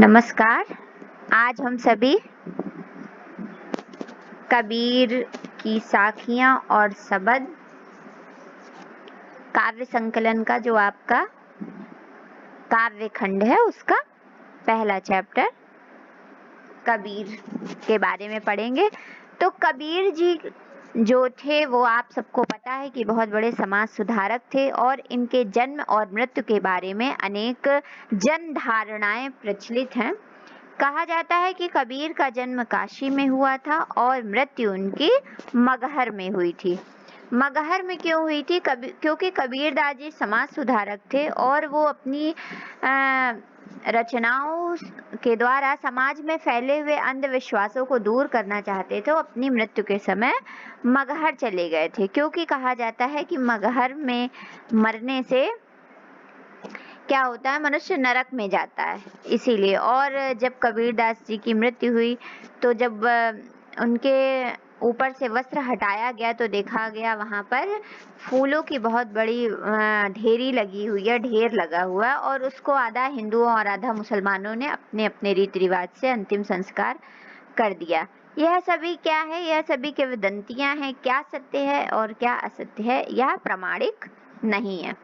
नमस्कार। आज हम सभी कबीर की साखियाँ और सबद काव्य संकलन का जो आपका काव्य खंड है उसका पहला चैप्टर कबीर के बारे में पढ़ेंगे। तो कबीर जी जो थे वो आप सबको पता है कि बहुत बड़े समाज सुधारक थे और इनके जन्म और मृत्यु के बारे में अनेक जन धारणाएं प्रचलित हैं। कहा जाता है कि कबीर का जन्म काशी में हुआ था और मृत्यु उनकी मगहर में हुई थी। मगहर में क्यों हुई थी? क्योंकि कबीरदास जी समाज सुधारक थे और वो अपनी रचनाओं के द्वारा समाज में फैले हुए अंधविश्वासों को दूर करना चाहते थे। अपनी मृत्यु के समय मगहर चले गए थे, क्योंकि कहा जाता है कि मगहर में मरने से क्या होता है, मनुष्य नरक में जाता है, इसीलिए। और जब कबीरदास जी की मृत्यु हुई तो जब उनके ऊपर से वस्त्र हटाया गया तो देखा गया वहां पर फूलों की बहुत बड़ी ढेरी लगी हुई है, ढेर लगा हुआ है, और उसको आधा हिंदुओं और आधा मुसलमानों ने अपने अपने रीति रिवाज से अंतिम संस्कार कर दिया। यह सभी क्या है? यह सभी किंवदंतियां हैं। क्या सत्य है और क्या असत्य है यह प्रमाणिक नहीं है।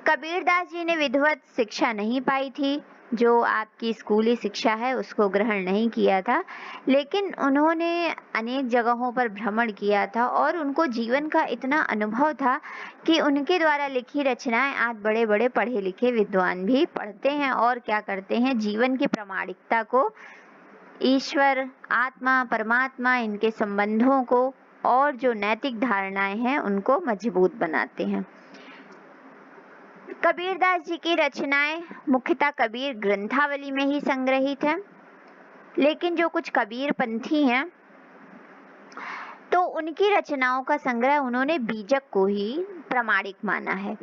कबीरदास जी ने विधिवत शिक्षा नहीं पाई थी, जो आपकी स्कूली शिक्षा है उसको ग्रहण नहीं किया था, लेकिन उन्होंने अनेक जगहों पर भ्रमण किया था और उनको जीवन का इतना अनुभव था कि उनके द्वारा लिखी रचनाएं आज बड़े बड़े पढ़े लिखे विद्वान भी पढ़ते हैं और क्या करते हैं, जीवन की प्रामाणिकता को, ईश्वर, आत्मा, परमात्मा, इनके संबंधों को और जो नैतिक धारणाएं हैं उनको मजबूत बनाते हैं। कबीरदास जी की रचनाएं मुख्यतः कबीर ग्रंथावली में ही संग्रहित हैं, लेकिन जो कुछ कबीर पंथी हैं तो उनकी रचनाओं का संग्रह उन्होंने बीजक को ही प्रमाणिक माना है।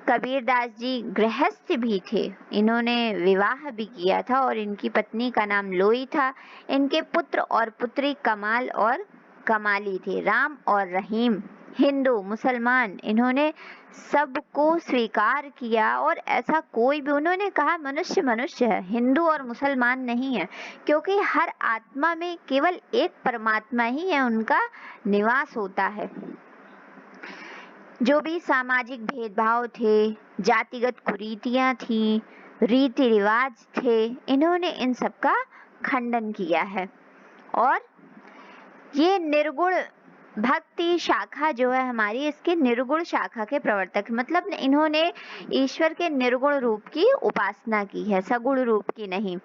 कबीरदास जी गृहस्थ भी थे, इन्होंने विवाह भी किया था और इनकी पत्नी का नाम लोई था। इनके पुत्र और पुत्री कमाल और कमाली थे। राम और रहीम, हिंदू मुसलमान, इन्होंने सबको स्वीकार किया और ऐसा कोई भी, उन्होंने कहा मनुष्य मनुष्य है, हिंदू और मुसलमान नहीं है, क्योंकि हर आत्मा में केवल एक परमात्मा ही है, उनका निवास होता है। जो भी सामाजिक भेदभाव थे, जातिगत कुरीतियां थी, रीति रिवाज थे, इन्होंने इन सब का खंडन किया है। और ये निर्गुण भक्ति शाखा जो है हमारी, इसके निर्गुण शाखा के प्रवर्तक, मतलब इन्होंने ईश्वर के निर्गुण रूप की उपासना की है, सगुण रूप की नहीं।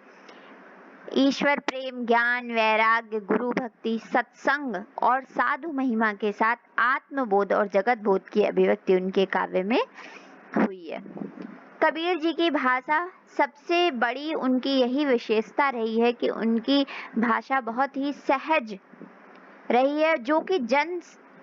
ईश्वर प्रेम, ज्ञान, वैराग्य, गुरु भक्ति, सत्संग और साधु महिमा के साथ आत्मबोध और जगत बोध की अभिव्यक्ति उनके काव्य में हुई है। कबीर जी की भाषा सबसे बड़ी उनकी यही विशेषता रही है कि उनकी भाषा बहुत ही सहज रही है, जो कि जन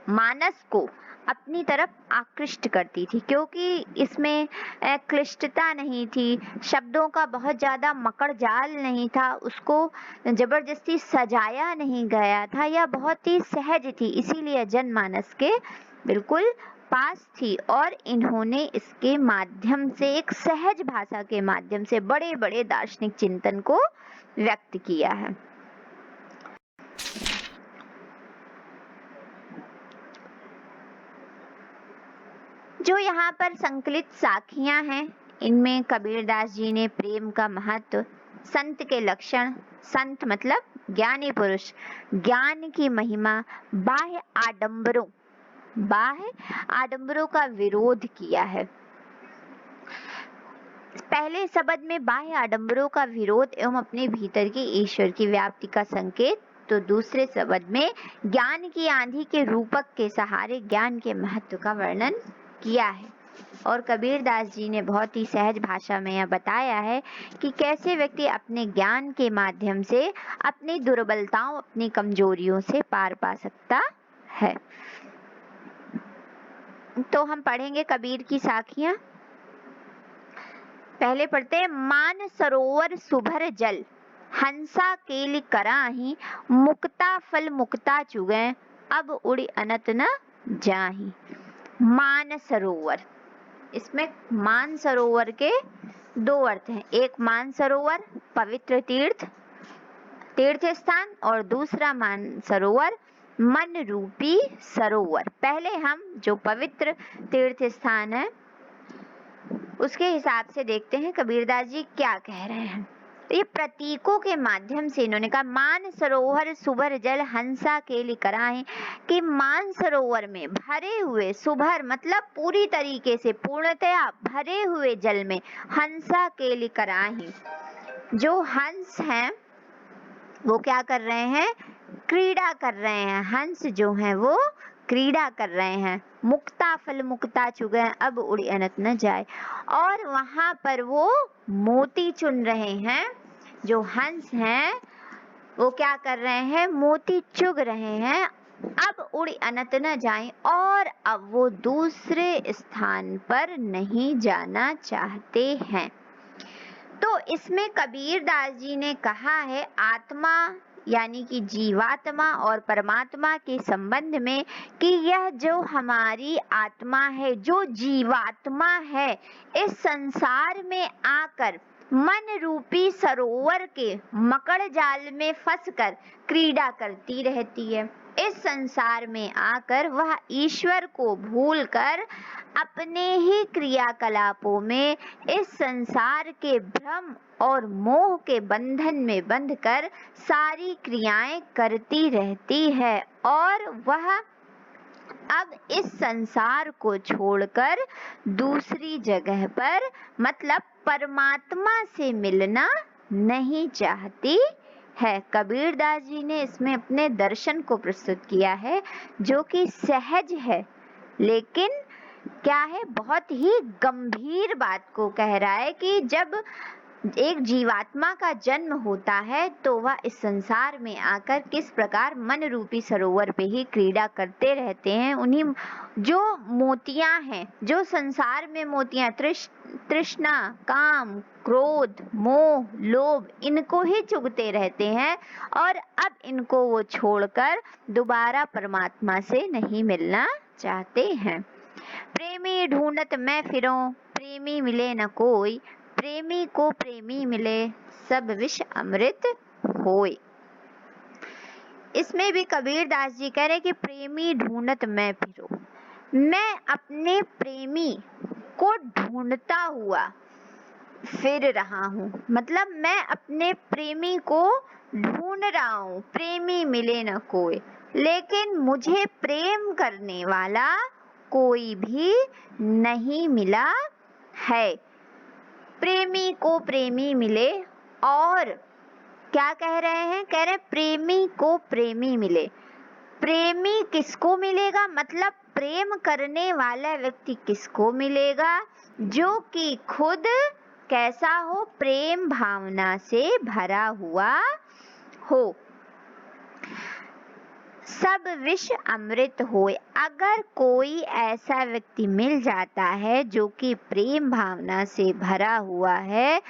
मानस को अपनी तरफ आकृष्ट करती थी, क्योंकि इसमें क्लिष्टता नहीं थी, शब्दों का बहुत ज्यादा मकड़ जाल नहीं था, उसको जबरदस्ती सजाया नहीं गया था, यह बहुत ही सहज थी, इसीलिए जनमानस के बिल्कुल पास थी। और इन्होंने इसके माध्यम से, एक सहज भाषा के माध्यम से बड़े बड़े दार्शनिक चिंतन को व्यक्त किया है। जो यहाँ पर संकलित साखियां हैं, इनमें कबीरदास जी ने प्रेम का महत्व, संत के लक्षण, संत मतलब ज्ञानी पुरुष, ज्ञान की महिमा, बाह्य आडंबरों का विरोध किया है। पहले शब्द में बाह्य आडंबरों का विरोध एवं अपने भीतर की ईश्वर की व्याप्ति का संकेत, तो दूसरे शब्द में ज्ञान की आंधी के रूपक के सहारे ज्ञान के महत्व का वर्णन किया है। और कबीरदास जी ने बहुत ही सहज भाषा में यह बताया है कि कैसे व्यक्ति अपने ज्ञान के माध्यम से अपनी दुर्बलताओं, अपनी कमजोरियों से पार पा सकता है। तो हम पढ़ेंगे कबीर की साखियां। पहले पढ़ते हैं। मान सरोवर सुभर जल, हंसा केली कराही, मुक्ता फल मुक्ता चुगै, अब उड़ी अनत न जाही। मान सरोवर, इसमें मान सरोवर के दो अर्थ हैं, एक मानसरोवर पवित्र तीर्थ स्थान और दूसरा मानसरोवर मन रूपी सरोवर। पहले हम जो पवित्र तीर्थ स्थान है उसके हिसाब से देखते हैं कबीरदास जी क्या कह रहे हैं। ये प्रतीकों के माध्यम से इन्होंने कहा, मान सरोवर सुभर जल हंसा केलि कराहे, कि मान सरोवर में भरे हुए, सुभर मतलब पूरी तरीके से पूर्णतया भरे हुए जल में हंसा केलि कराहे, जो हंस हैं वो क्या कर रहे हैं, क्रीड़ा कर रहे हैं। हंस जो हैं वो क्रीड़ा कर रहे हैं। मुक्ता फल मुक्ता चुगे अब उड़ी अनत न जाए, और वहां पर वो मोती चुन रहे हैं। जो हंस हैं वो क्या कर रहे हैं, मोती चुग रहे हैं। अब उड़ी अनत न जाए, और अब वो दूसरे स्थान पर नहीं जाना चाहते हैं। तो इसमें कबीरदास जी ने कहा है आत्मा यानी कि जीवात्मा और परमात्मा के संबंध में कि यह जो हमारी आत्मा है, जो जीवात्मा है, इस संसार में आकर मन रूपी सरोवर के मकड़ जाल में फंसकर क्रीड़ा करती रहती है। इस संसार में आकर वह ईश्वर को भूलकर अपने ही क्रियाकलापों में इस संसार के भ्रम और मोह के बंधन में बंधकर सारी क्रियाएं करती रहती है, और वह अब इस संसार को छोड़कर दूसरी जगह पर मतलब परमात्मा से मिलना नहीं चाहती है। कबीरदास जी ने इसमें अपने दर्शन को प्रस्तुत किया है, जो कि सहज है लेकिन क्या है, बहुत ही गंभीर बात को कह रहा है कि जब एक जीवात्मा का जन्म होता है तो वह इस संसार में आकर किस प्रकार मन रूपी सरोवर पे ही क्रीड़ा करते रहते हैं। उन्हीं जो मोतियां हैं, जो संसार में मोतियां तृष्णा, काम, क्रोध, मोह, लोभ, इनको ही चुगते रहते हैं, और अब इनको वो छोड़कर दोबारा परमात्मा से नहीं मिलना चाहते हैं। प्रेमी ढूंढत मैं फिरूं, प्रेमी मिले न कोई, प्रेमी को प्रेमी मिले सब विष अमृत होय। इसमें भी कबीरदास जी कह रहे कि प्रेमी ढूंढत मैं फिरूं, मैं अपने प्रेमी को ढूंढता हुआ फिर रहा हूँ, मतलब मैं अपने प्रेमी को ढूंढ रहा हूँ। प्रेमी मिले न कोई, लेकिन मुझे प्रेम करने वाला कोई भी नहीं मिला है। प्रेमी को प्रेमी मिले, और क्या कह रहे हैं, कह रहे प्रेमी को प्रेमी मिले। प्रेमी किसको मिलेगा, मतलब प्रेम करने वाला व्यक्ति किसको मिलेगा, जो कि खुद कैसा हो, प्रेम भावना से भरा हुआ हो। सब विष अमृत होए, अगर कोई ऐसा व्यक्ति मिल जाता है जो कि प्रेम भावना से भरा हुआ है,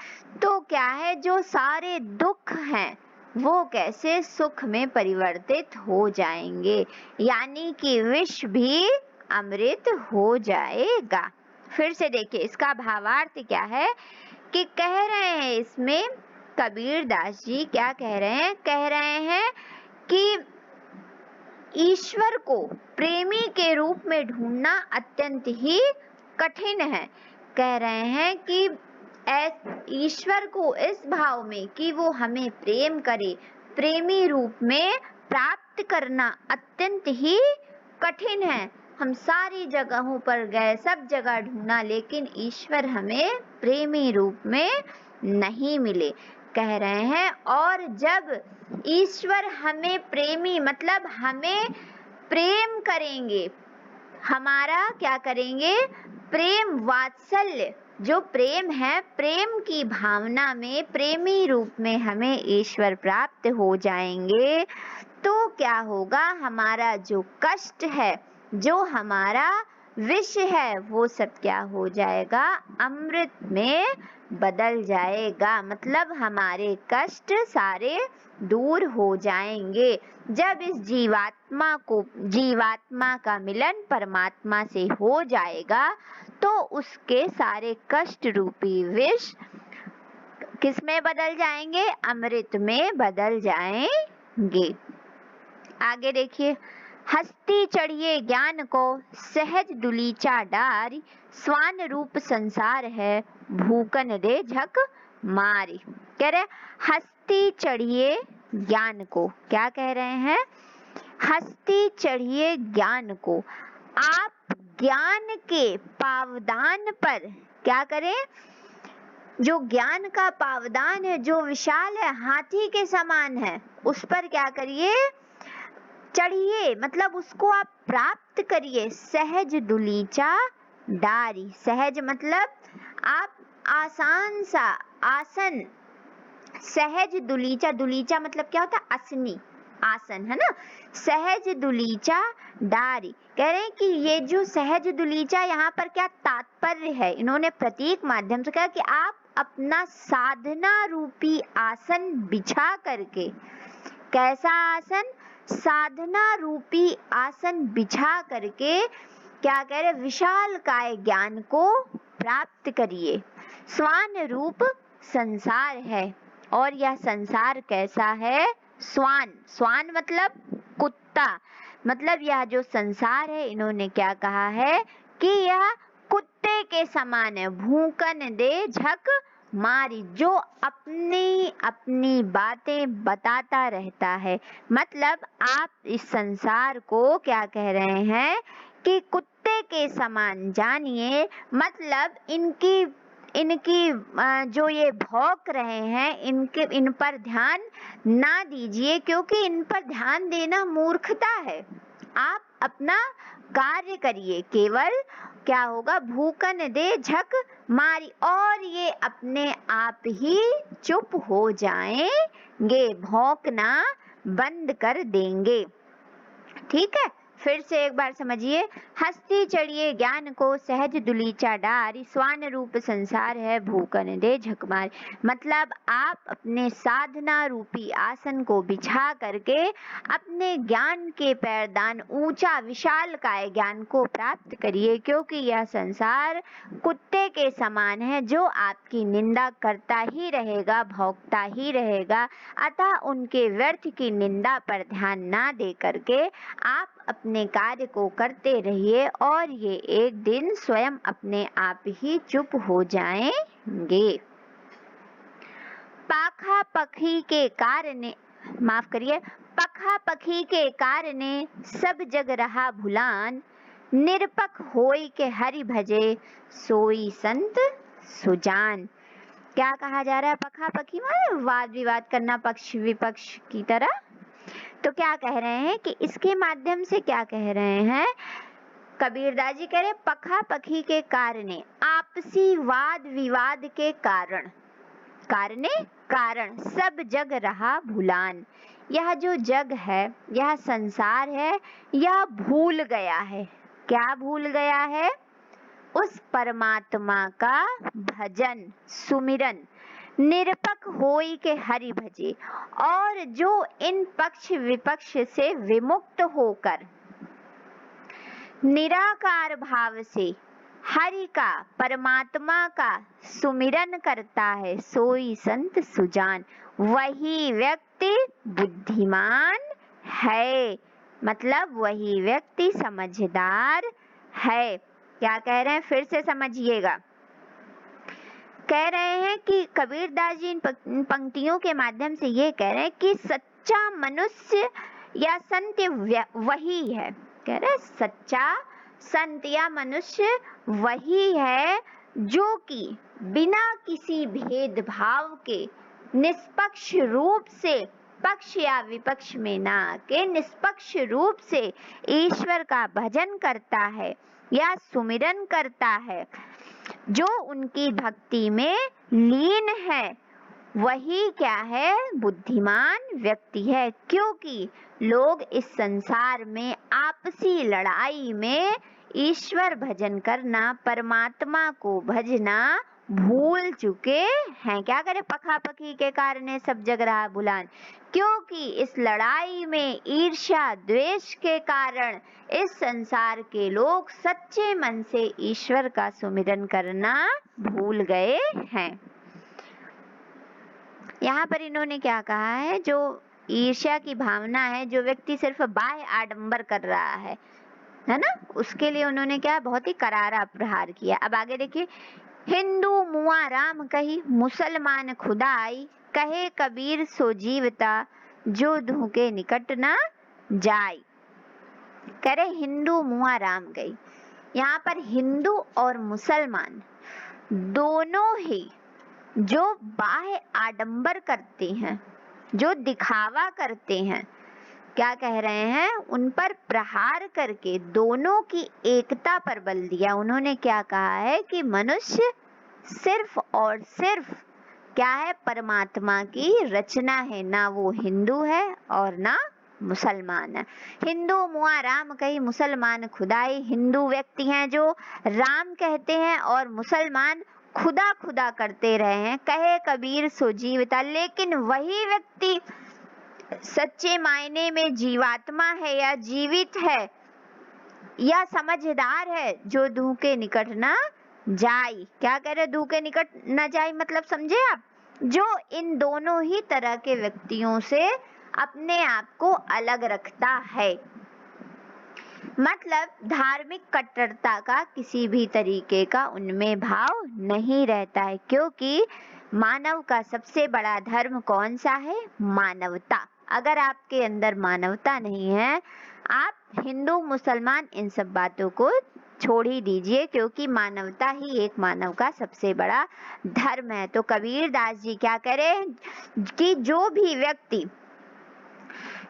तो क्या है, जो सारे दुख हैं वो कैसे सुख में परिवर्तित हो जाएंगे, यानी कि विष भी अमृत हो जाएगा। फिर से देखिए इसका भावार्थ क्या है कि कह रहे हैं इसमें कबीरदास जी क्या कह रहे हैं कि ईश्वर को प्रेमी के रूप में ढूंढना अत्यंत ही कठिन है। कह रहे हैं कि ईश्वर को इस भाव में कि वो हमें प्रेम करे, प्रेमी रूप में प्राप्त करना अत्यंत ही कठिन है। हम सारी जगहों पर गए, सब जगह ढूंढा, लेकिन ईश्वर हमें प्रेमी रूप में नहीं मिले, कह रहे हैं। और जब ईश्वर हमें प्रेमी मतलब हमें प्रेम करेंगे, हमारा क्या करेंगे, प्रेम वात्सल्य, जो प्रेम है, प्रेम की भावना में प्रेमी रूप में हमें ईश्वर प्राप्त हो जाएंगे, तो क्या होगा, हमारा जो कष्ट है, जो हमारा विष है, वो सब क्या हो जाएगा, अमृत में बदल जाएगा। मतलब हमारे कष्ट सारे दूर हो जाएंगे। जब इस जीवात्मा का मिलन परमात्मा से हो जाएगा, तो उसके सारे कष्ट रूपी विष किस में बदल जाएंगे? अमृत में बदल जाएंगे। आगे देखिए, हस्ती चढ़िए ज्ञान को सहज दुलीचा डारी, स्वान रूप संसार है भूकन दे झक मारी। कह रहे हस्ती चढ़िए ज्ञान को, क्या कह रहे हैं? हस्ती चढ़िए ज्ञान को, आप ज्ञान के पावदान पर क्या करें? जो ज्ञान का पावदान है, जो विशाल है, हाथी के समान है, उस पर क्या करिए? चढ़िए, मतलब उसको आप प्राप्त करिए। सहज दुलीचा डारी, सहज मतलब आप आसान सा आसन, सहज दुलीचा, दुलीचा मतलब क्या होता है? असनी आसन, है ना। सहज दुलीचा डारी, कह रहे हैं कि ये जो सहज दुलीचा, यहाँ पर क्या तात्पर्य है? इन्होंने प्रतीक माध्यम से कहा कि आप अपना साधना रूपी आसन बिछा करके, कैसा आसन? साधना रूपी आसन बिछा करके क्या कह रहे? विशाल काय ज्ञान को प्राप्त करिए। स्वान रूप संसार है, और यह संसार कैसा है? स्वान, स्वान मतलब कुत्ता, मतलब यह जो संसार है, इन्होंने क्या कहा है कि यह कुत्ते के समान है। भूकन दे झक मारी, जो अपनी अपनी बातें बताता रहता है। मतलब आप इस संसार को क्या कह रहे हैं कि कुत्ते के समान जानिए। मतलब इनकी जो ये भौंक रहे हैं, इन पर ध्यान ना दीजिए, क्योंकि इन पर ध्यान देना मूर्खता है। आप अपना कार्य करिए, केवल क्या होगा? भूकन दे झक मारी, और ये अपने आप ही चुप हो जाएंगे, भौंकना बंद कर देंगे। ठीक है, फिर से एक बार समझिए। हस्ती चढ़िए ज्ञान को सहज दुलीचा डारी, स्वान रूप संसार है भूकन दे झक मारी। मतलब आप अपने साधना रूपी आसन को बिछा करके अपने ज्ञान के पैरदान, ऊंचा विशाल काय ज्ञान को प्राप्त करिए, क्योंकि यह संसार कुत्ते के समान है, जो आपकी निंदा करता ही रहेगा, भौंकता ही रहेगा। अतः उनके व्यर्थ की निंदा पर ध्यान ना दे करके आप अपने कार्य को करते रहिए, और ये एक दिन स्वयं अपने आप ही चुप हो जाएंगे। पाखा पखी के कारण, माफ करिए, पखा पखी के कारण सब जग रहा भुलान, निरपक होई के हरि भजे सोई संत सुजान। क्या कहा जा रहा है? पखा पखी माने वाद विवाद करना, पक्ष विपक्ष की तरह। तो क्या कह रहे हैं कि इसके माध्यम से क्या कह रहे हैं? कबीरदास जी कह रहे पखा पखी के कारण, आपसी वाद विवाद के कारण, कारण सब जग रहा भुलान। यह जो जग है, यह संसार है, यह भूल गया है। क्या भूल गया है? उस परमात्मा का भजन, सुमिरन। निरपक होई के हरि भजे, और जो इन पक्ष विपक्ष से विमुक्त होकर निराकार भाव से हरि का, परमात्मा का सुमिरन करता है, सोई संत सुजान, वही व्यक्ति बुद्धिमान है। मतलब वही व्यक्ति समझदार है। क्या कह रहे हैं? फिर से समझिएगा। कह रहे हैं कि कबीरदास जी इन पंक्तियों के माध्यम से ये कह रहे हैं कि सच्चा मनुष्य या संत वही है। कह रहे सच्चा संत या मनुष्य वही है जो कि बिना किसी भेदभाव के निष्पक्ष रूप से, पक्ष या विपक्ष में ना आके निष्पक्ष रूप से ईश्वर का भजन करता है या सुमिरन करता है। जो उनकी भक्ति में लीन है वही क्या है? बुद्धिमान व्यक्ति है। क्योंकि लोग इस संसार में आपसी लड़ाई में ईश्वर भजन करना, परमात्मा को भजना भूल चुके हैं। क्या करें? पखापखी के कारण सब जग रहा भुलान। क्योंकि इस लड़ाई में ईर्ष्या द्वेष के कारण इस संसार के लोग सच्चे मन से ईश्वर का सुमिरन करना भूल गए हैं। यहाँ पर इन्होंने क्या कहा है, जो ईर्ष्या की भावना है, जो व्यक्ति सिर्फ बाह्य आडंबर कर रहा है ना, उसके लिए उन्होंने क्या बहुत ही करारा प्रहार किया। अब आगे देखिए, हिंदू मुआ राम कही, मुसलमान खुदा आई, कहे कबीर सो जीवता, जो दूह के निकट ना जाई। कह रहे हिंदू मुआ राम गई। यहाँ पर हिंदू और मुसलमान दोनों ही जो बाह्य आडंबर करते हैं, जो दिखावा करते हैं, क्या कह रहे हैं, उन पर प्रहार करके दोनों की एकता पर बल दिया। उन्होंने क्या कहा है कि मनुष्य सिर्फ और सिर्फ क्या है, परमात्मा की रचना है, ना वो हिंदू है और ना मुसलमान है। हिंदू मुआ राम कही, मुसलमान खुदाई। हिंदू व्यक्ति हैं जो राम कहते हैं और मुसलमान खुदा खुदा करते रहे हैं। कहे कबीर सो जीवता, लेकिन वही व्यक्ति सच्चे मायने में जीवात्मा है या जीवित है या समझदार है, जो दूह के निकट ना जाई। क्या कह रहे, दूह के निकट न जाई मतलब समझे आप, जो इन दोनों ही तरह के व्यक्तियों से अपने आप को अलग रखता है। मतलब धार्मिक कट्टरता का किसी भी तरीके का उनमें भाव नहीं रहता है, क्योंकि मानव का सबसे बड़ा धर्म कौन सा है, मानवता। अगर आपके अंदर मानवता नहीं है, आप हिंदू मुसलमान इन सब बातों को छोड़ ही दीजिए, क्योंकि मानवता ही एक मानव का सबसे बड़ा धर्म है। तो कबीर दास जी क्या कह रहे हैं कि जो भी व्यक्ति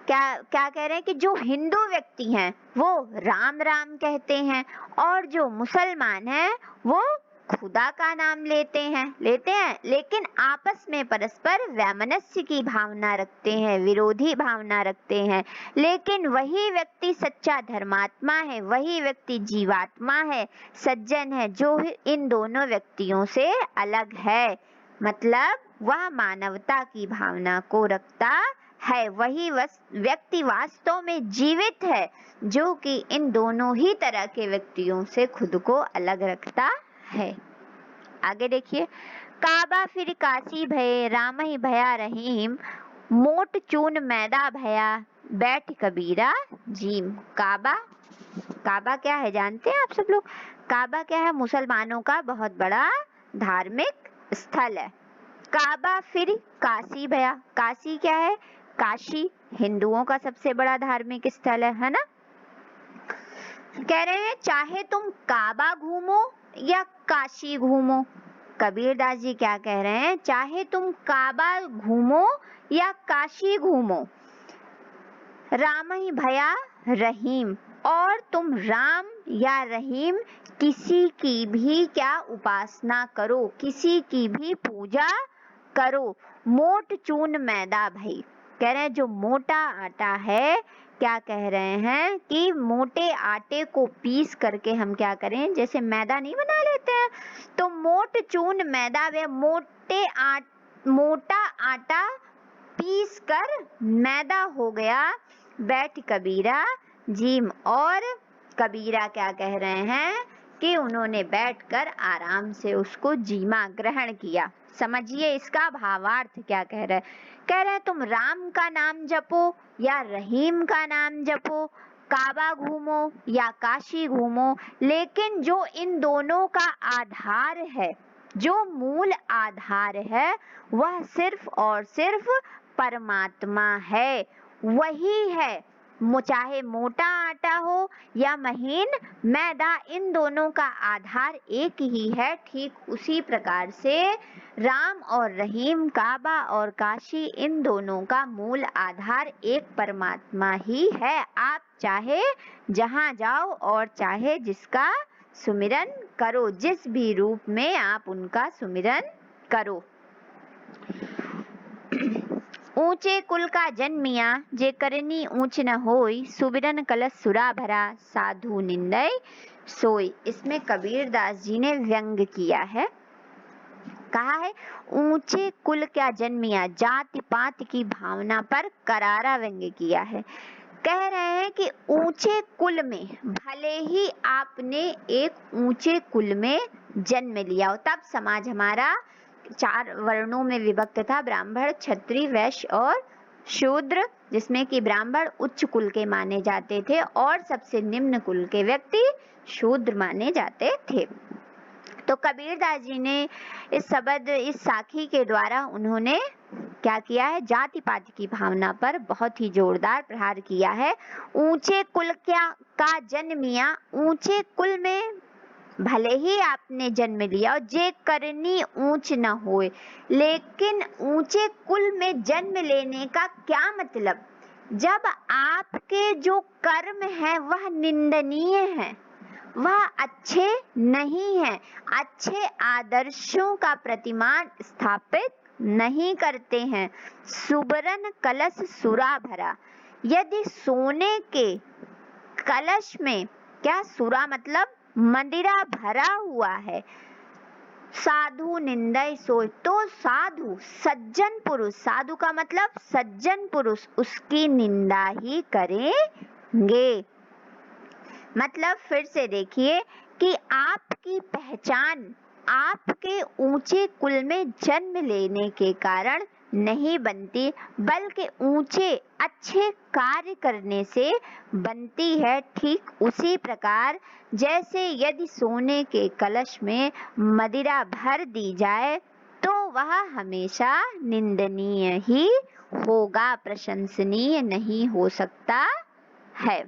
क्या कह रहे हैं कि जो हिंदू व्यक्ति हैं वो राम राम कहते हैं, और जो मुसलमान हैं वो खुदा का नाम लेते हैं, लेकिन आपस में परस्पर वैमनस्य की भावना रखते हैं, विरोधी भावना रखते हैं। लेकिन वही व्यक्ति सच्चा धर्मात्मा है, वही व्यक्ति जीवात्मा है, सज्जन है, जो इन दोनों व्यक्तियों से अलग है। मतलब वह मानवता की भावना को रखता है, वही व्यक्ति वास्तव में जीवित है, जो कि इन दोनों ही तरह के व्यक्तियों से खुद को अलग रखता है। आगे देखिए, काबा फिर काशी भये, राम ही भया रहीम, मोट चून मैदा भया, बैठ कबीरा जीम। काबा क्या है जानते हैं आप सब लोग? काबा क्या है? मुसलमानों का बहुत बड़ा धार्मिक स्थल है। काबा फिर काशी भया, काशी क्या है? काशी हिंदुओं का सबसे बड़ा धार्मिक स्थल है ना। कह रहे हैं चाहे तुम काबा घूमो या काशी घूमो। कबीर दास जी क्या कह रहे हैं, चाहे तुम काबा घूमो या काशी घूमो, राम ही भया रहीम, और तुम राम या रहीम किसी की भी क्या उपासना करो, किसी की भी पूजा करो। मोट चून मैदा भई, कह रहे हैं जो मोटा आटा है, क्या कह रहे हैं कि मोटे आटे को पीस करके हम क्या करें, जैसे मैदा नहीं बना लेते हैं, तो मोट चून मैदा वे मोटा आटा पीस कर मैदा हो गया, बैठ कबीरा जीम। और कबीरा क्या कह रहे हैं कि उन्होंने बैठकर आराम से उसको जीमा ग्रहण किया। समझिए इसका भावार्थ क्या कह रहे हैं। कह रहे हैं तुम राम का नाम जपो या रहीम का नाम जपो, काबा घूमो या काशी घूमो, लेकिन जो इन दोनों का आधार है, जो मूल आधार है, वह सिर्फ और सिर्फ परमात्मा है। वही है, चाहे मोटा आटा हो या महीन मैदा, इन दोनों का आधार एक ही है। ठीक उसी प्रकार से राम और रहीम, काबा और काशी, इन दोनों का मूल आधार एक परमात्मा ही है। आप चाहे जहाँ जाओ और चाहे जिसका सुमिरन करो, जिस भी रूप में आप उनका सुमिरन करो। ऊंचे कुल का जन्मिया, जे करनी ऊंच न होई, सुबिरन कलश सुरा भरा, साधु निंदय सोई। इसमें कबीर दास जी ने व्यंग किया है, कहा है ऊंचे कुल का जन्मिया, जाति पात की भावना पर करारा व्यंग किया है। कह रहे हैं कि ऊंचे कुल में, भले ही आपने एक ऊंचे कुल में जन्म लिया हो, तब समाज हमारा 4 वर्णों में विभक्त था, ब्राह्मण, क्षत्रिय, वैश्य और शूद्र, जिसमें कि ब्राह्मण उच्च कुल के माने जाते थे और सबसे निम्न कुल के व्यक्ति शूद्र माने जाते थे। तो कबीरदास जी ने इस शब्द, इस साखी के द्वारा उन्होंने क्या किया है, जाति पाति की भावना पर बहुत ही जोरदार प्रहार किया है। ऊंचे कुल का जन्मिया, ऊंचे कुल में भले ही आपने जन्म लिया और जे करनी ऊंच न होए, लेकिन ऊंचे कुल में जन्म लेने का क्या मतलब, जब आपके जो कर्म है वह निंदनीय है, वह अच्छे नहीं है, अच्छे आदर्शों का प्रतिमान स्थापित नहीं करते हैं। सुबरन कलश सुरा भरा, यदि सोने के कलश में, क्या सुरा मतलब मदिरा भरा हुआ है, साधु निंदय सोय, तो साधु सज्जन पुरुष, साधु का मतलब सज्जन पुरुष, उसकी निंदा ही करेंगे। मतलब फिर से देखिए कि आपकी पहचान आपके ऊंचे कुल में जन्म लेने के कारण नहीं बनती, बल्कि ऊंचे अच्छे कार्य करने से बनती है। ठीक उसी प्रकार जैसे यदि सोने के कलश में मदिरा भर दी जाए तो वह हमेशा निंदनीय ही होगा, प्रशंसनीय नहीं हो सकता है।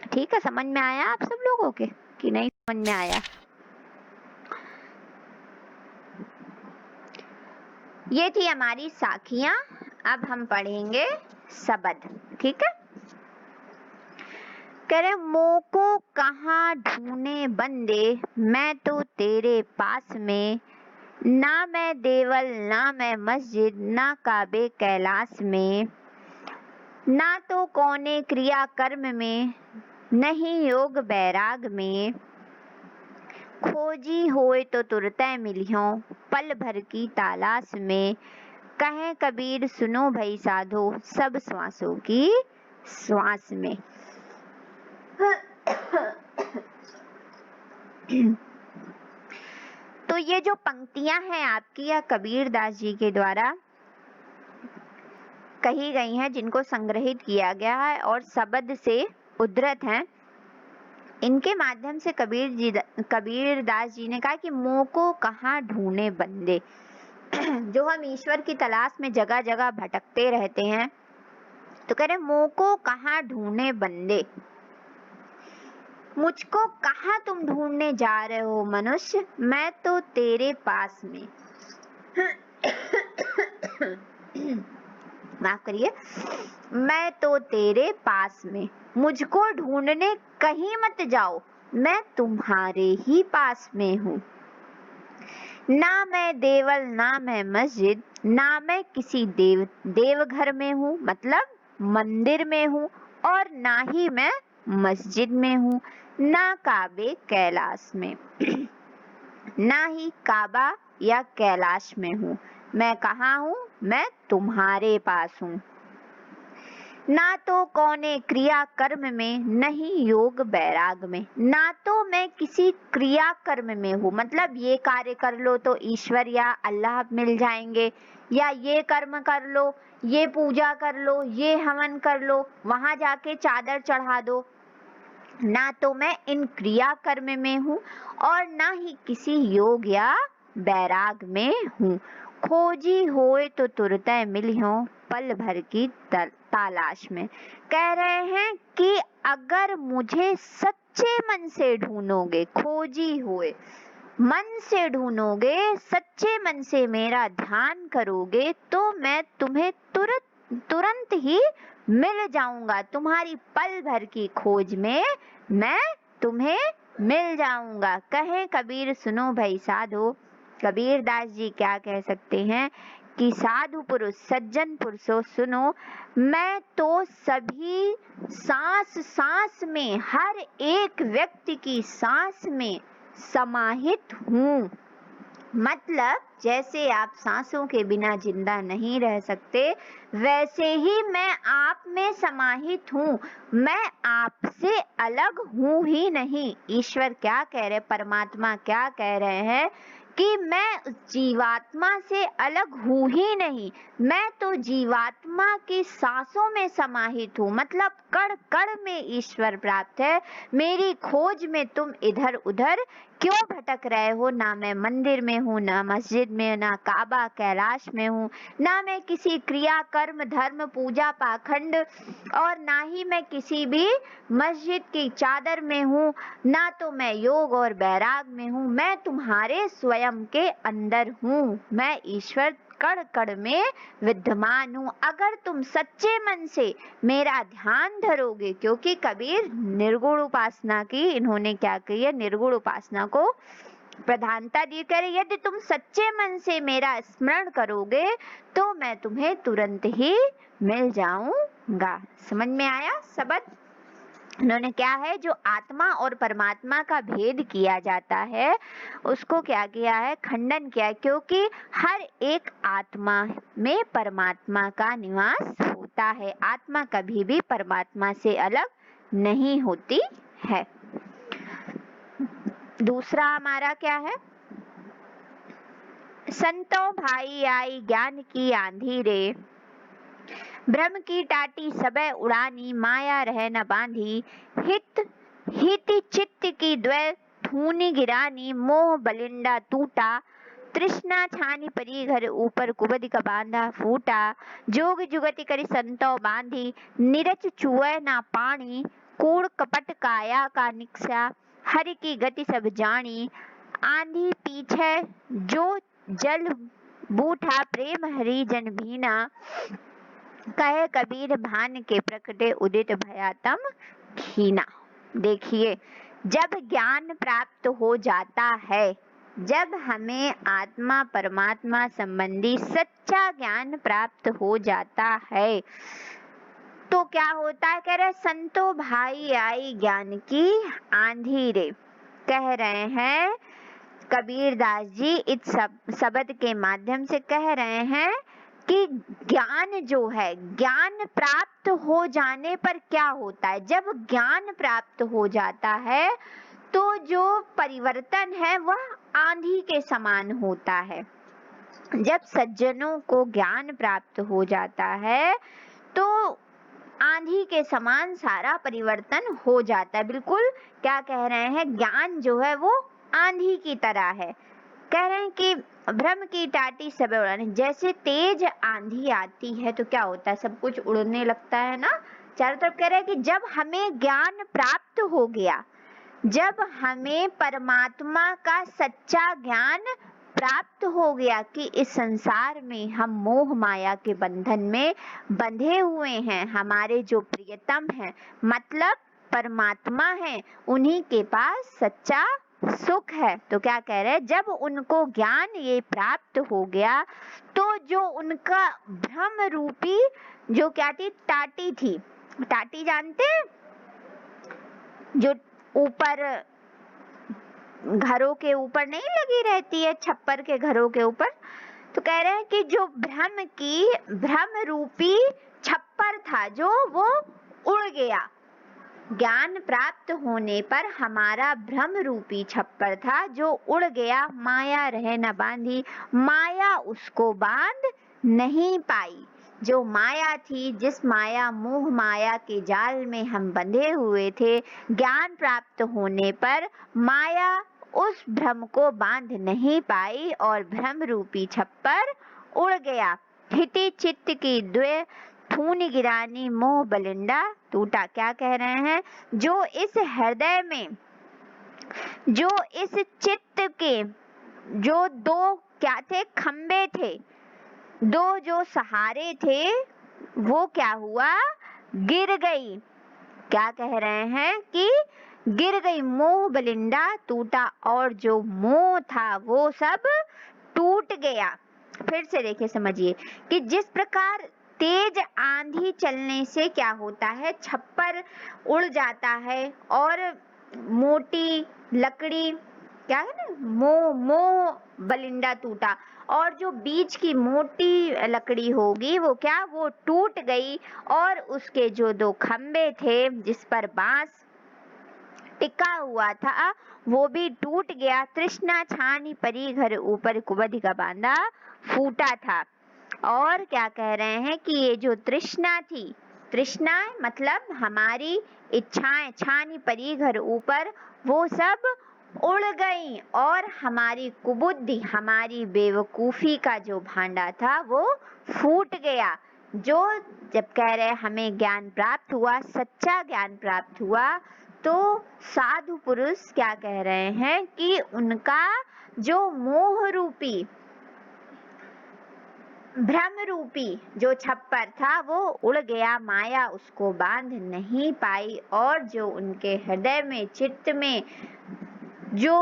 ठीक है, समझ में आया आप सब लोगों के कि नहीं समझ में आया? ये थी हमारी साखियां। अब हम पढ़ेंगे शब्द। ठीक है, कह रहे मोको कहाँ ढूंढे बंदे, मैं तो तेरे पास में, ना मैं देवल ना मैं मस्जिद, ना काबे कैलाश में, ना तो कौने क्रिया कर्म में, नहीं योग बैराग में, खोजी होए तो तुरते मिलियो, पल भर की तलाश में, कहे कबीर सुनो भई साधो, सब श्वासों की श्वास में। तो ये जो पंक्तियां हैं आपकी, यह कबीरदास जी के द्वारा कही गई हैं, जिनको संग्रहित किया गया है और शब्द से उद्धृत हैं। इनके माध्यम से कबीरदास जी ने कहा कि मोको कहाँ ढूंढे बंदे। जो हम ईश्वर की तलाश में जगह जगह भटकते रहते हैं, तो कह रहे मोको कहाँ ढूंढे बंदे, मुझको कहाँ तुम ढूंढने जा रहे हो मनुष्य, मैं तो तेरे पास में। माफ करिए, मैं तो तेरे पास में, मुझको ढूंढने कहीं मत जाओ, मैं तुम्हारे ही पास में हूँ। ना मैं देवल ना मैं मस्जिद, ना मैं किसी देवघर में हूँ, मतलब मंदिर में हूँ, और ना ही मैं मस्जिद में हूँ, ना काबे कैलाश में, ना ही काबा या कैलाश में हूँ। मैं कहाँ हूँ? मैं तुम्हारे पास हूँ। ना तो कौने क्रिया कर्म में, नहीं योग बैराग में, ना तो मैं किसी क्रिया कर्म में हूँ, मतलब ये कार्य कर लो तो ईश्वर या अल्लाह मिल जाएंगे, या ये कर्म कर लो, ये पूजा कर लो, ये हवन कर लो, वहां जाके चादर चढ़ा दो। ना तो मैं इन क्रिया कर्म में हूँ और ना ही किसी योग या बैराग में हूँ। खोजी होए तो तुरते मिलियो, पल भर की तलाश में। कह रहे हैं कि अगर मुझे सच्चे मन से ढूंढोगे, खोजी हुए मन से ढूंढोगे, सच्चे मन से मेरा ध्यान करोगे, तो मैं तुम्हें तुरंत ही मिल जाऊंगा। तुम्हारी पल भर की खोज में मैं तुम्हें मिल जाऊंगा। कहे कबीर सुनो भाई साधो, कबीरदास जी क्या कह सकते हैं कि साधु पुरुष सज्जन पुरुषों सुनो, मैं तो सभी सांस सांस में, हर एक व्यक्ति की सांस में समाहित हूँ। मतलब जैसे आप सांसों के बिना जिंदा नहीं रह सकते, वैसे ही मैं आप में समाहित हूँ। मैं आपसे अलग हूँ ही नहीं। ईश्वर क्या कह रहे, परमात्मा क्या कह रहे हैं कि मैं उस जीवात्मा से अलग हूँ ही नहीं, मैं तो जीवात्मा की सांसों में समाहित हूँ। मतलब कण कण में ईश्वर प्राप्त है। मेरी खोज में तुम इधर उधर क्यों भटक रहे हो? ना मैं मंदिर में हूँ, ना मस्जिद में, ना काबा कैलाश में हूँ, ना मैं किसी क्रिया कर्म धर्म पूजा पाखंड, और ना ही मैं किसी भी मस्जिद की चादर में हूँ, ना तो मैं योग और बैराग में हूँ। मैं तुम्हारे स्वयं के अंदर हूँ। मैं ईश्वर कण कण में विद्यमान हूँ। अगर तुम सच्चे मन से मेरा ध्यान धरोगे, क्योंकि कबीर निर्गुण उपासना की इन्होंने क्या कही है, निर्गुण उपासना को प्रधानता दी। कह रहे यदि तुम सच्चे मन से मेरा स्मरण करोगे तो मैं तुम्हें तुरंत ही मिल जाऊंगा। समझ में आया शब्द? उन्होंने क्या है, जो आत्मा और परमात्मा का भेद किया जाता है उसको क्या किया है, खंडन किया है। क्योंकि हर एक आत्मा में परमात्मा का निवास होता है। आत्मा कभी भी परमात्मा से अलग नहीं होती है। दूसरा हमारा क्या है, संतों भाई आई ज्ञान की आंधी रे, भ्रम की टाटी सबे उड़ानी, माया रह न बांधी, हित चित्त की द्वै थूनी गिरानी, मोह बलिंडा टूटा, तृष्णा छानी परी घर ऊपर कुबद का बांधा फूटा, जोग जुगति करी संतो बांधी, निरच चुए ना पानी, कूड़ कपट काया का निक्सा, हरि की गति सब जानी, आंधी पीछे जो जल बूठा, प्रेम हरि जन भीना, कहे कबीर भान के प्रकटे, उदित भयातम खीना। देखिए, जब ज्ञान प्राप्त हो जाता है, जब हमें आत्मा परमात्मा संबंधी सच्चा ज्ञान प्राप्त हो जाता है तो क्या होता है? कह रहे संतो भाई आई ज्ञान की आंधी रे। कह रहे हैं कबीर दास जी इस शब्द के माध्यम से कह रहे हैं कि ज्ञान जो है, ज्ञान प्राप्त हो जाने पर क्या होता है? जब ज्ञान प्राप्त हो जाता है तो जो परिवर्तन है वह आंधी के समान होता है। जब सज्जनों को ज्ञान प्राप्त हो जाता है तो आंधी के समान सारा परिवर्तन हो जाता है। बिल्कुल क्या कह रहे हैं, ज्ञान जो है वो आंधी की तरह है। कह रहे हैं कि भ्रम की टाटी सब उड़ाने, जैसे तेज आंधी आती है तो क्या होता है, सब कुछ उड़ने लगता है ना चारों तरफ। कह रहे हैं कि जब हमें ज्ञान प्राप्त हो गया, जब हमें परमात्मा का सच्चा ज्ञान प्राप्त हो गया कि इस संसार में हम मोह माया के बंधन में बंधे हुए हैं, हमारे जो प्रियतम हैं मतलब परमात्मा हैं, उन्हीं के पास सच्चा सुख है। तो क्या कह रहे हैं, जब उनको ज्ञान ये प्राप्त हो गया तो जो उनका भ्रम रूपी जो क्या थी, टाटी थी, टाटी जानते हैं जो ऊपर घरों के ऊपर नहीं लगी रहती है, छप्पर के घरों के ऊपर। तो कह रहे हैं कि जो भ्रम रूपी छप्पर था जो वो उड़ गया। ज्ञान प्राप्त होने पर हमारा भ्रम रूपी छप्पर था जो उड़ गया, माया रहे न बांधी, माया उसको बांध नहीं पाई। जो माया थी, जिस माया मोह माया के जाल में हम बंधे हुए थे, ज्ञान प्राप्त होने पर माया उस भ्रम को बांध नहीं पाई और भ्रम रूपी छप्पर उड़ गया। हिति चित्त की द्वे थूनी गिरानी, मोह बलिंडा टूटा। क्या कह रहे हैं, जो इस हृदय में, जो इस चित्त के जो दो क्या थे, खंबे थे, दो जो सहारे थे, वो क्या हुआ, गिर गई। क्या कह रहे हैं कि गिर गई, मोह बलिंडा टूटा, और जो मोह था वो सब टूट गया। फिर से देखिए, समझिए कि जिस प्रकार तेज आंधी चलने से क्या होता है, छप्पर उड़ जाता है और मोटी लकड़ी क्या है ना, मोह बलिंडा टूटा, और जो बीच की मोटी लकड़ी होगी वो क्या, वो टूट गई, और उसके जो दो खंबे थे जिस पर बांस टिका हुआ था वो भी टूट गया। तृष्णा छानी परी घर ऊपर, कुबुद्धि का बांधा फूटा था। और क्या कह रहे हैं कि ये जो तृष्णा थी, तृष्णा मतलब हमारी इच्छाएं, छानी परी घर ऊपर, वो सब उड़ गई और हमारी कुबुद्धि, हमारी बेवकूफी का जो भांडा था वो फूट गया। जो जब कह रहे हमें ज्ञान प्राप्त हुआ, सच्चा ज्ञान प्राप्त हुआ, तो साधु पुरुष क्या कह रहे हैं कि उनका जो मोह रूपी, भ्रम रूपी जो छप्पर था वो उड़ गया, माया उसको बांध नहीं पाई। और जो उनके हृदय में, चित्त में जो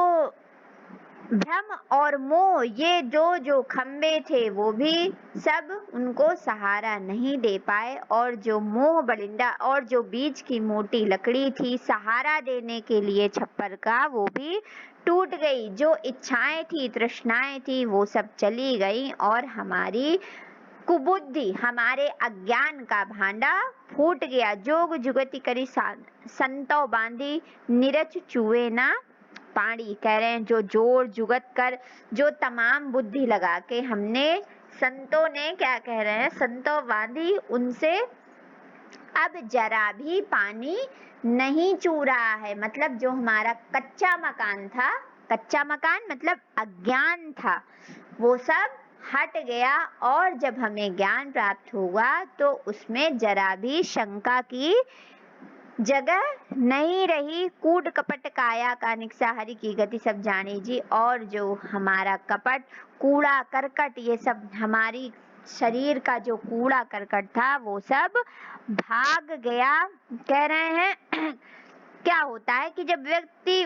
भ्रम और मोह, ये जो खंबे थे वो भी सब उनको सहारा नहीं दे पाए। और जो मोह बलिंदा और जो बीज की मोटी लकड़ी थी सहारा देने के लिए छप्पर का, वो भी टूट गई। जो इच्छाएं थी, तृष्णाएं थी, वो सब चली गई और हमारी कुबुद्धि, हमारे अज्ञान का भांडा फूट गया। जोग जुगति करी संतो बांधी, निरच चुए ना पानी। कह रहे हैं जो जोड़ जुगत कर, जो तमाम बुद्धि लगा के हमने, संतों ने क्या कह रहे हैं, संतों बांधी, उनसे अब जरा भी पानी नहीं चू रहा है। मतलब जो हमारा कच्चा मकान था, कच्चा मकान मतलब अज्ञान था, वो सब हट गया। और जब हमें ज्ञान प्राप्त हुआ तो उसमें जरा भी शंका की जगह नहीं रही। कूट कपट काया का निक्सा, हरि की गति सब जानी जी। और जो हमारा कपट, कूड़ा करकट, ये सब हमारी शरीर का जो कूड़ा करकट था वो सब भाग गया। कह रहे हैं क्या होता है कि जब व्यक्ति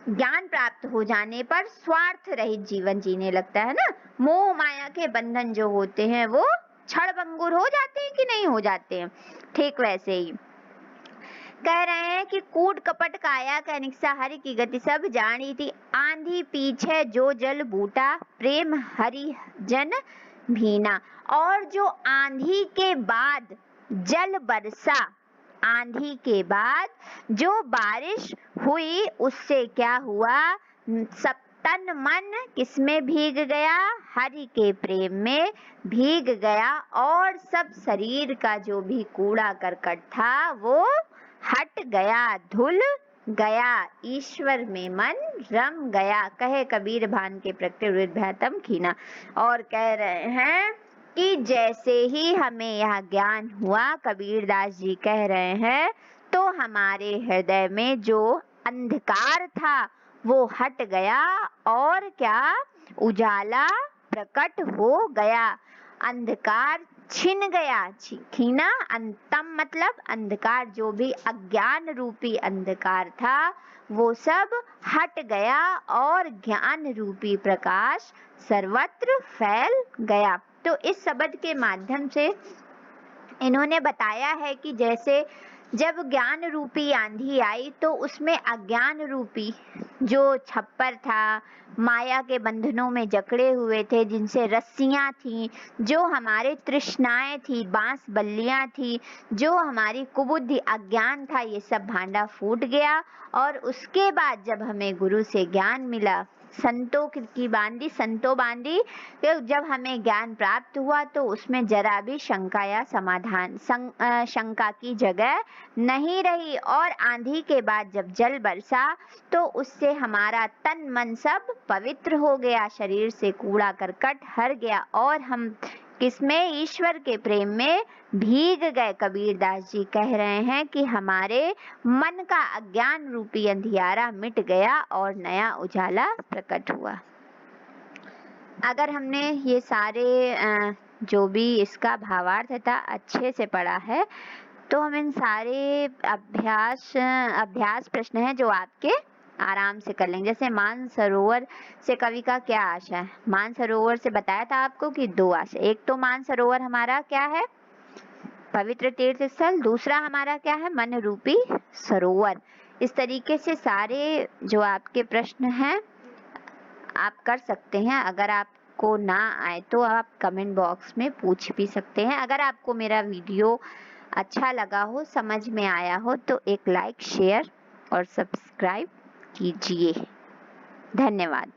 ज्ञान प्राप्त हो जाने पर स्वार्थ रहित जीवन जीने लगता है ना, मोह माया के बंधन जो होते हैं वो क्षणभंगुर हो जाते हैं कि नहीं हो जाते हैं। ठीक वैसे ही कह रहे हैं कि कूट कपट काया का निक्सा, हरि की गति सब जानी थी। आंधी पीछे जो जल बूटा, प्रेम हरि जन भीना। और जो आंधी के बाद जल बरसा, आंधी के बाद जो बारिश हुई, उससे क्या हुआ, सब तन मन किसमें भीग गया, हरि के प्रेम में भीग गया। और सब शरीर का जो भी कूड़ा करकट था वो हट गया, धुल गया, ईश्वर में मन रम गया। कहे कबीर भान के प्रकृति भ्यातम खीना। और कह रहे हैं कि जैसे ही हमें यह ज्ञान हुआ, कबीरदास जी कह रहे हैं, तो हमारे हृदय में जो अंधकार था वो हट गया और क्या, उजाला प्रकट हो गया, अंधकार छिन गया। खीना अंतम मतलब अंधकार, जो भी अज्ञान रूपी अंधकार था वो सब हट गया और ज्ञान रूपी प्रकाश सर्वत्र फैल गया। तो इस शब्द के माध्यम से इन्होंने बताया है कि जैसे जब ज्ञान रूपी आंधी आई तो उसमें अज्ञान रूपी जो छप्पर था, माया के बंधनों में जकड़े हुए थे, जिनसे रस्सियां थी, जो हमारे तृष्णाएं थी, बांस बल्लियां थी, जो हमारी कुबुद्धि अज्ञान था, ये सब भांडा फूट गया। और उसके बाद जब हमें गुरु से ज्ञान मिला, संतों की बांधी, संतों बांधी, जब हमें ज्ञान प्राप्त हुआ तो उसमें जरा भी शंका या समाधान, शंका की जगह नहीं रही। और आंधी के बाद जब जल बरसा तो उससे हमारा तन मन सब पवित्र हो गया, शरीर से कूड़ा करकट हर गया और हम किसमें, ईश्वर के प्रेम में भीग गए। कबीरदास जी कह रहे हैं कि हमारे मन का अज्ञान रूपी अंधियारा मिट गया और नया उजाला प्रकट हुआ। अगर हमने ये सारे जो भी इसका भावार्थ था अच्छे से पढ़ा है तो हम इन सारे अभ्यास प्रश्न हैं जो आपके आराम से कर लेंगे। जैसे मानसरोवर से कवि का क्या आशा है, मानसरोवर से बताया था आपको कि दो आशा, एक तो मानसरोवर हमारा क्या है, पवित्र तीर्थ स्थल, दूसरा हमारा क्या है, मन रूपी सरोवर। इस तरीके से सारे जो आपके प्रश्न हैं आप कर सकते हैं। अगर आपको ना आए तो आप कमेंट बॉक्स में पूछ भी सकते हैं। अगर आपको मेरा वीडियो अच्छा लगा हो, समझ में आया हो तो एक लाइक, शेयर और सब्सक्राइब कीजिए। धन्यवाद।